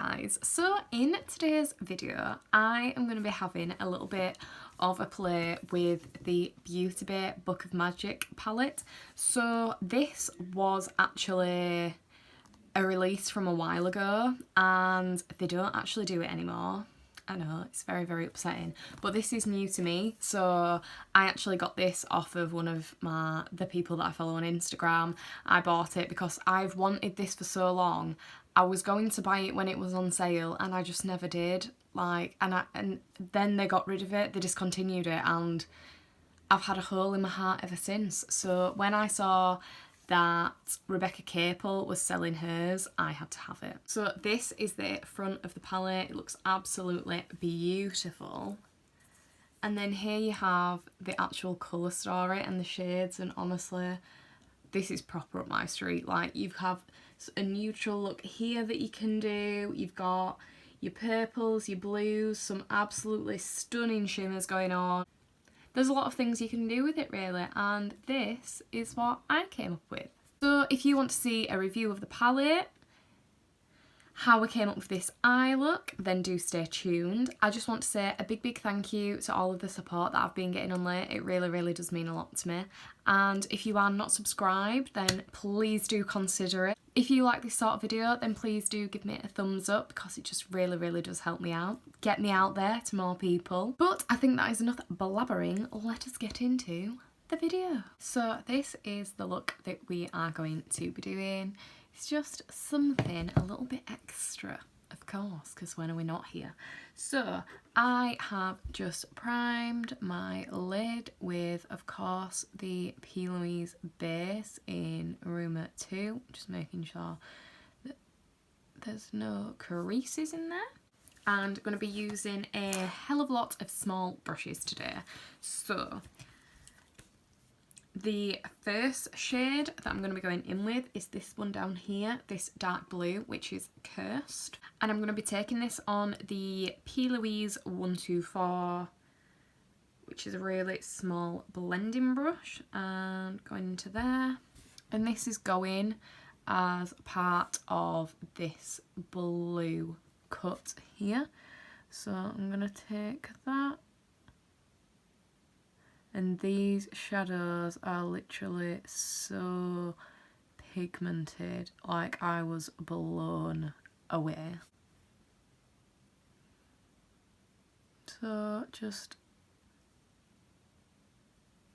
guys, so in today's video I am going to be having a little bit of a play with the Beauty Bay Book of Magic palette. So this was actually a release from a while ago and they don't actually do it anymore. I know, it's very, very upsetting, but this is new to me. So I actually got this off of one of the people that I follow on Instagram. I bought it because I've wanted this for so long. I was going to buy it when it was on sale and I just never did. And then they got rid of it, they discontinued it, and I've had a hole in my heart ever since. So when I saw that Rebecca Capel was selling hers, I had to have it. So this is the front of the palette. It looks absolutely beautiful. And then here you have the actual colour story and the shades, and honestly, this is proper up my street. Like, you have a neutral look here that you can do. You've got your purples, your blues, some absolutely stunning shimmers going on. There's a lot of things you can do with it really, and this is what I came up with. So if you want to see a review of the palette, how I came up with this eye look, then do stay tuned. I just want to say a big thank you to all of the support that I've been getting on late. It really, really does mean a lot to me. And if you are not subscribed, then please do consider it. If you like this sort of video, then please do give me a thumbs up, because it just really, really does help me out. Get me out there to more people. But I think that is enough blabbering. Let us get into the video. So this is the look that we are going to be doing. It's just something a little bit extra, of course, because when are we not here? So I have just primed my lid with, of course, the P. Louise base in Rumour 2, just making sure that there's no creases in there. And I'm going to be using a hell of a lot of small brushes today. So the first shade that I'm going to be going in with is this one down here, this dark blue, which is Cursed. And I'm going to be taking this on the P. Louise 124, which is a really small blending brush, and going into there. And this is going as part of this blue cut here. So I'm going to take that. And these shadows are literally so pigmented, like I was blown away. So just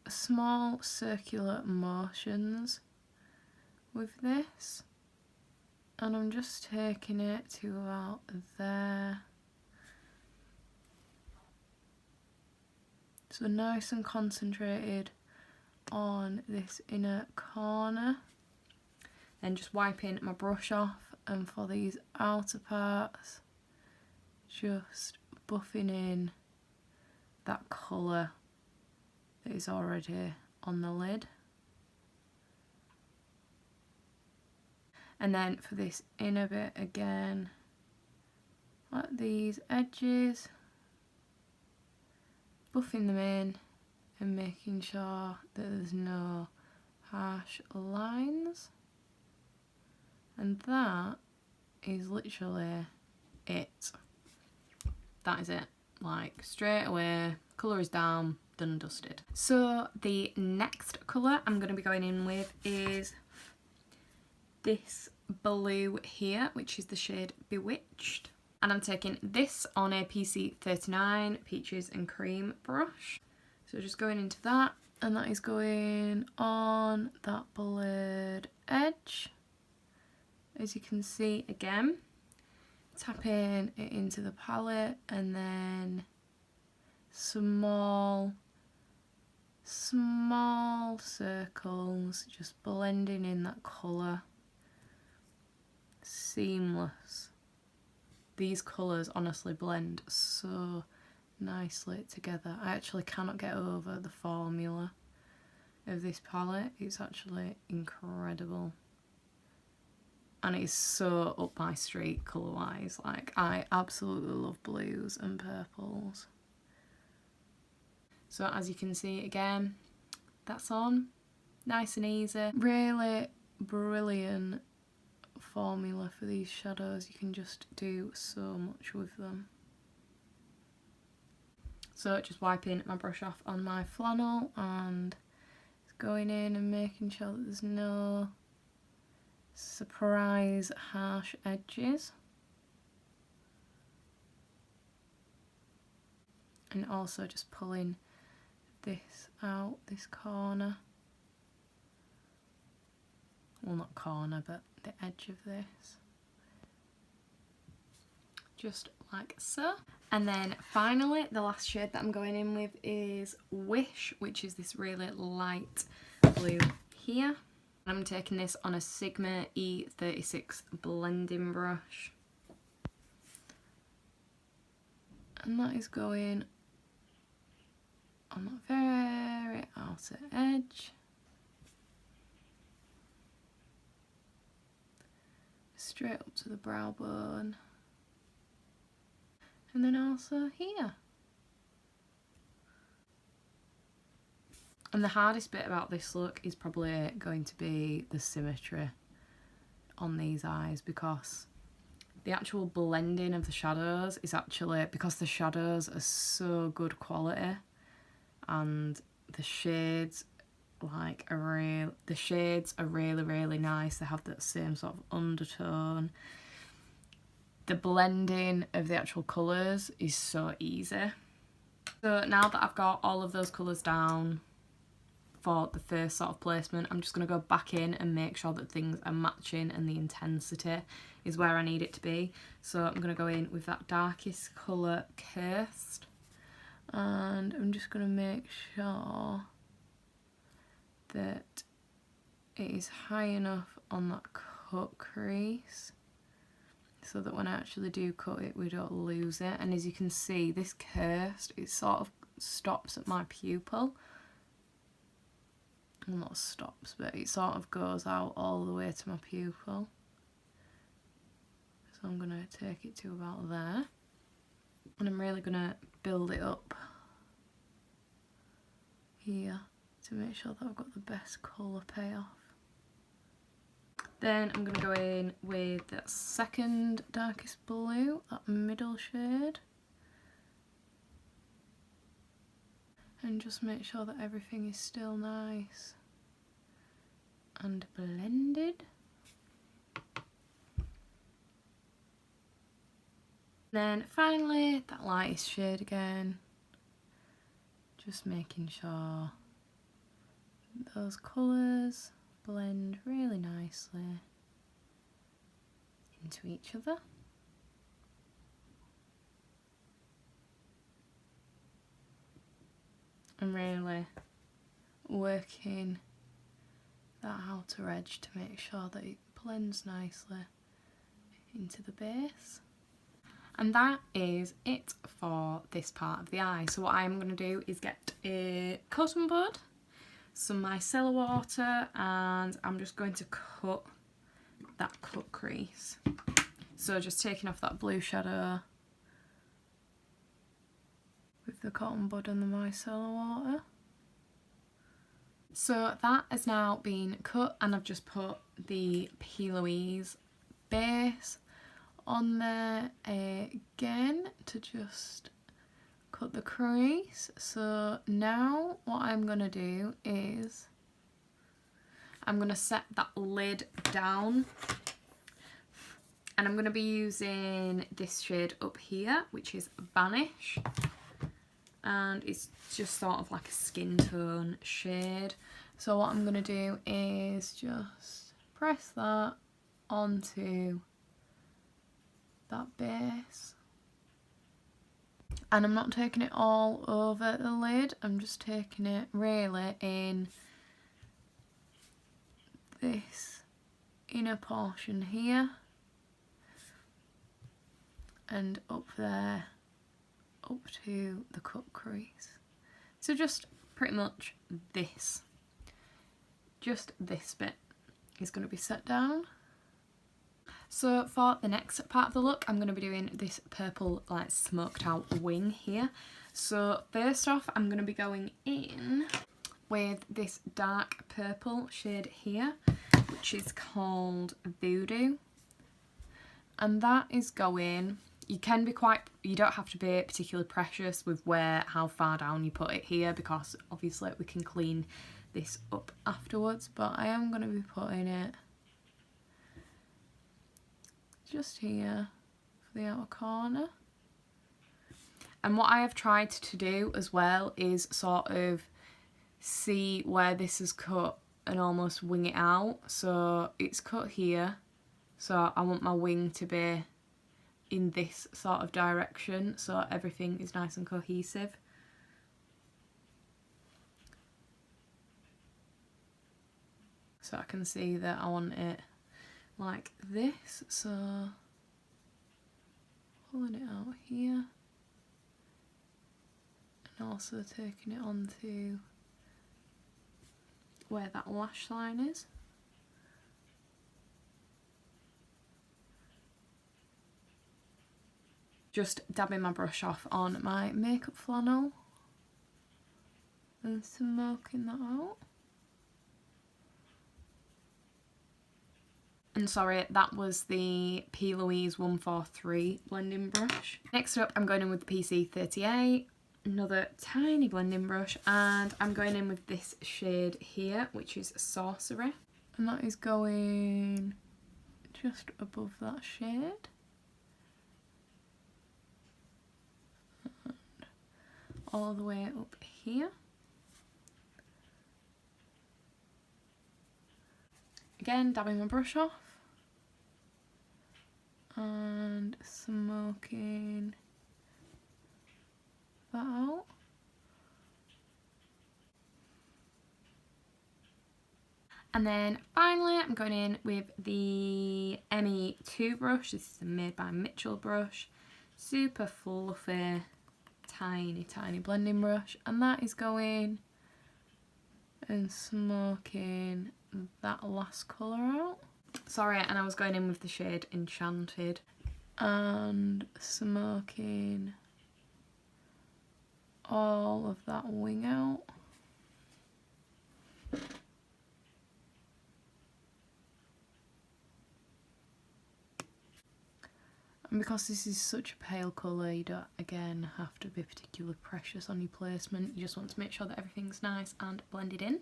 small circular motions with this, and I'm just taking it to about there. So nice and concentrated on this inner corner. Then just wiping my brush off, and for these outer parts, just buffing in that colour that is already on the lid. And then for this inner bit again, like these edges, buffing them in and making sure that there's no harsh lines. And that is literally it. That is it. Like, straight away, colour is down, done and dusted. So the next colour I'm going to be going in with is this blue here, which is the shade Bewitched. And I'm taking this on a PC39 Peaches and Cream brush. So just going into that, and that is going on that blurred edge. As you can see again, tapping it into the palette, and then small circles, just blending in that colour. Seamless. These colours honestly blend so nicely together. I actually cannot get over the formula of this palette. It's actually incredible. And it's so up my street colour wise. Like, I absolutely love blues and purples. So as you can see again, that's on. Nice and easy. Really brilliant formula for these shadows. You can just do so much with them. So just wiping my brush off on my flannel and going in and making sure that there's no surprise harsh edges. And also just pulling this out, this corner. Well, not corner, but the edge of this. Just like so. And then finally, the last shade that I'm going in with is Wish, which is this really light blue here. I'm taking this on a Sigma E36 blending brush. And that is going on that very outer edge. Straight up to the brow bone. And then also here. And the hardest bit about this look is probably going to be the symmetry on these eyes, because the actual blending of the shadows is actually, because the shadows are so good quality and the shades the shades are really nice. They have that same sort of undertone. The blending of the actual colours is so easy. So now that I've got all of those colours down for the first sort of placement, I'm just going to go back in and make sure that things are matching and the intensity is where I need it to be. So I'm going to go in with that darkest colour, Cursed, and I'm just going to make sure that it is high enough on that cut crease so that when I actually do cut it, we don't lose it. And as you can see, this Cursed, it sort of stops at my pupil. Well, not stops, but it sort of goes out all the way to my pupil. So I'm going to take it to about there. And I'm really going to build it up here to make sure that I've got the best colour payoff. Then I'm going to go in with that second darkest blue, that middle shade. And just make sure that everything is still nice and blended. Then finally, that lightest shade again. Just making sure those colours blend really nicely into each other. I'm really working that outer edge to make sure that it blends nicely into the base. And that is it for this part of the eye. So what I'm going to do is get a cotton bud, some micellar water, and I'm just going to cut that cut crease. So just taking off that blue shadow with the cotton bud and the micellar water. So that has now been cut, and I've just put the P. Louise base on there again to just cut the crease. So now what I'm going to do is I'm going to set that lid down, and I'm going to be using this shade up here, which is Vanish, and it's just sort of like a skin tone shade. So what I'm going to do is just press that onto that base, and I'm not taking it all over the lid, I'm just taking it really in this inner portion here and up there, up to the cut crease. So just pretty much this, just this bit is going to be set down. So for the next part of the look, I'm going to be doing this purple like smoked out wing here. So first off, I'm going to be going in with this dark purple shade here, which is called Voodoo. And that is going, you can be quite, you don't have to be particularly precious with how far down you put it here, because obviously we can clean this up afterwards, but I am going to be putting it just here for the outer corner. And what I have tried to do as well is sort of see where this is cut and almost wing it out. So it's cut here, so I want my wing to be in this sort of direction so everything is nice and cohesive. So I can see that I want it like this, so pulling it out here and also taking it onto where that lash line is. Just dabbing my brush off on my makeup flannel and smoking that out. And sorry, that was the P. Louise 143 blending brush. Next up, I'm going in with the PC38, another tiny blending brush, and I'm going in with this shade here, which is Sorcery. And that is going just above that shade. And all the way up here. Again, dabbing my brush off and smoking that out. And then finally I'm going in with the ME2 brush. This is a Made by Mitchell brush. Super fluffy, tiny blending brush. And that is going and smoking that last colour out. Sorry, and I was going in with the shade Enchanted and smoking all of that wing out. And because this is such a pale colour, you don't again have to be particularly precious on your placement. You just want to make sure that everything's nice and blended in.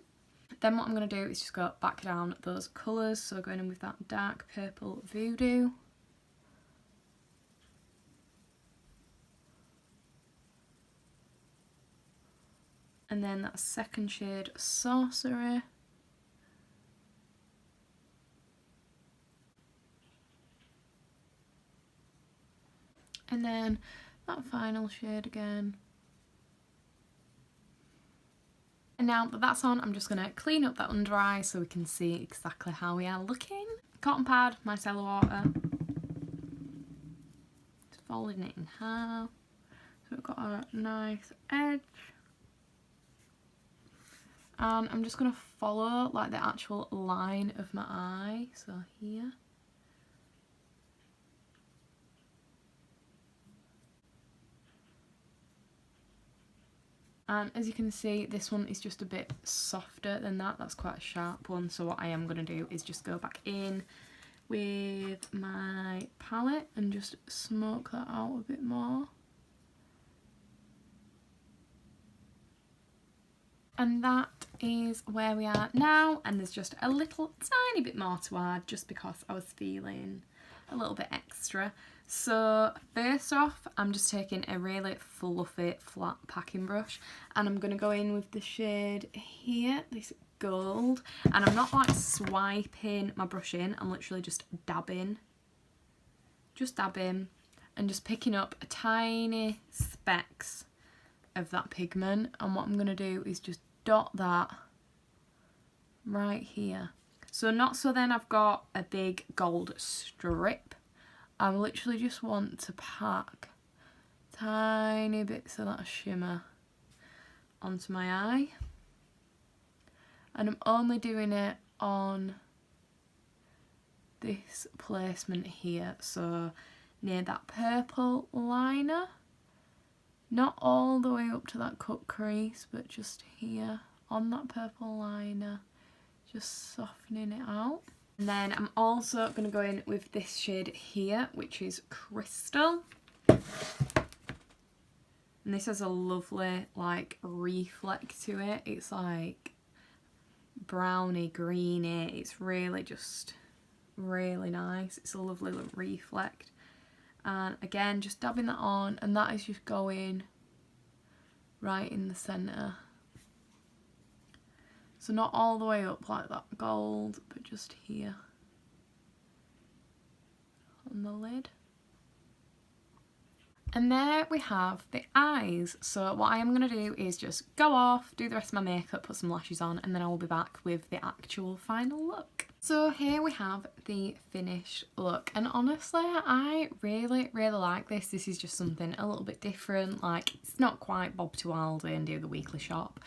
Then what I'm going to do is just go back down those colours, so going in with that dark purple Voodoo. And then that second shade, Sorcery. And then that final shade again. And now that that's on, I'm just going to clean up that under eye so we can see exactly how we are looking. Cotton pad, micellar water. Just folding it in half. So we've got a nice edge. And I'm just going to follow like the actual line of my eye. So here. And as you can see, this one is just a bit softer than that. That's quite a sharp one. So what I am going to do is just go back in with my palette and just smoke that out a bit more. And that is where we are now. And there's just a little tiny bit more to add just because I was feeling a little bit extra. So first off, I'm just taking a really fluffy flat packing brush and I'm going to go in with the shade here, this gold, and I'm not like swiping my brush in, I'm literally just dabbing and just picking up a tiny specks of that pigment. And what I'm going to do is just dot that right here. So not so then I've got a big gold strip. I literally just want to pack tiny bits of that shimmer onto my eye. And I'm only doing it on this placement here, so near that purple liner. Not all the way up to that cut crease, but just here on that purple liner, just softening it out. And then I'm also going to go in with this shade here, which is Crystal. And this has a lovely like reflect to it. It's like browny, greeny. It's really just really nice. It's a lovely little reflect. And again, just dabbing that on, and that is just going right in the centre. So not all the way up like that gold, but just here on the lid. And there we have the eyes. So what I am going to do is just go off, do the rest of my makeup, put some lashes on, and then I will be back with the actual final look. So here we have the finished look, and honestly I really like this. This is just something a little bit different. Like, it's not quite Bob to Aldi and do the weekly shop,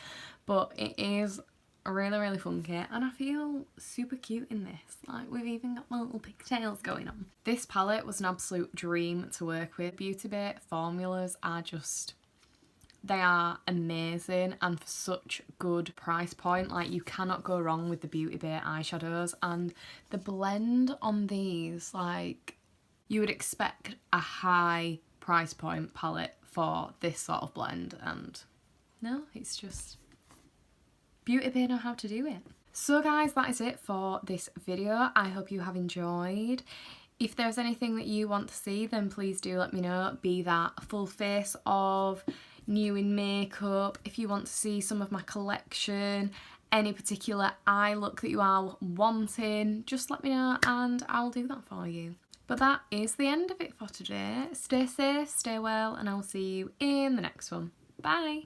but it is really funky, and I feel super cute in this. Like, we've even got my little pigtails going on. This palette was an absolute dream to work with. Beauty Bay formulas are just, they are amazing, and for such good price point. Like, you cannot go wrong with the Beauty Bay eyeshadows, and the blend on these, like, you would expect a high price point palette for this sort of blend, and no, it's just Beauty Bay know how to do it. So guys, that is it for this video. I hope you have enjoyed. If there's anything that you want to see, then please do let me know. Be that a full face of, new in makeup, if you want to see some of my collection, any particular eye look that you are wanting, just let me know and I'll do that for you. But that is the end of it for today. Stay safe, stay well, and I'll see you in the next one. Bye!